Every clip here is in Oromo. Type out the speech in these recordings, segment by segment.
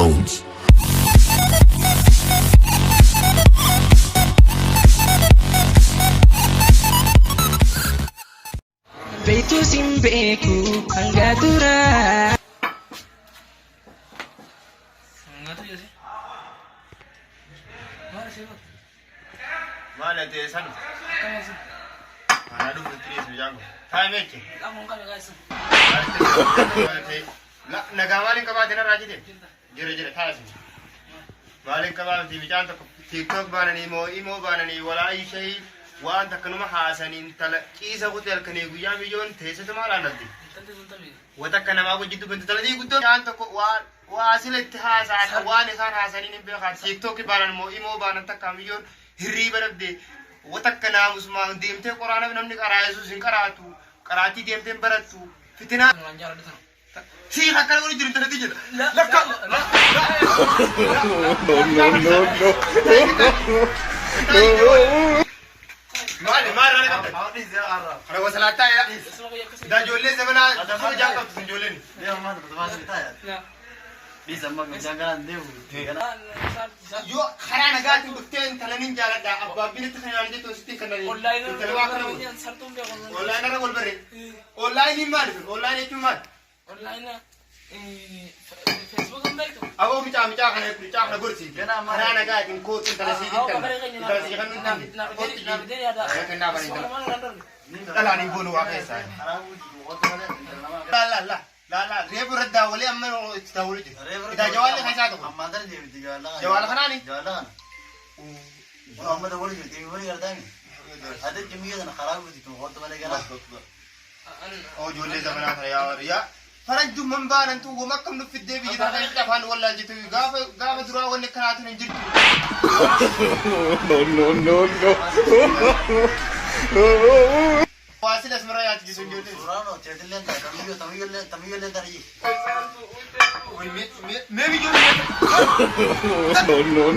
Bounce. Beetu simbeeku hanga duraa. Mana te san? Ana dum tiri su jango. Kai meke. Kamu kan guys. La nagamali ka ba dina raji de. Jere jere tha sin. Malik ka ba ti bijan to TikTok banani imo banani wala ay shay wa anta kanuma hasanin tala kisa gutel kane guya milyon these to mala nadi. Wata kana ma go jiddu bint tala di guddo anta ko wa asil ittihas asa wa ne san hasanin be kha TikTok banan imo banan ta kamilyon hirri barabde وتكنا مسلمان ديمتي قرآن بنمني قراءة سين قراءته قراءتي ديمتي براتو فتنا سي هكذا قولي جرين تردي جدا لا لا لا ما أنا أنا وصلتها يا ده جولي زمنا ده جاكم تسجلين bisa jangan dewu yo khana gati bukten talanin jala da abba bin takhana ndi to sitti kana ni Online talwa kana online na gol bare online ni mal online ni mal online Facebook am baito abo mi ta gursi khana gati ko tin tala sidi tala sidi kan ndi ya kana bani dala ni bonu wa kesa la لا ريبو ردا ولي أما تستولج إذا جوالي خيساتكم أما أنت اللي جوال خناني جوالان أما ده ولي جدي ولي يرداني هذا الجميع أنا خراب بدي تقول تبغى لقينا أو جولي زمانات يا ريا فرنج من بان أنتو ومكم في الدبي جدا تفان ولا جتو قاف درا ولا كنات نجري no واصل اسمه يا تجي سنجود سورانو تجلين تميل تري maybe you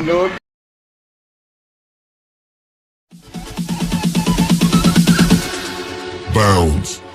no Bounce.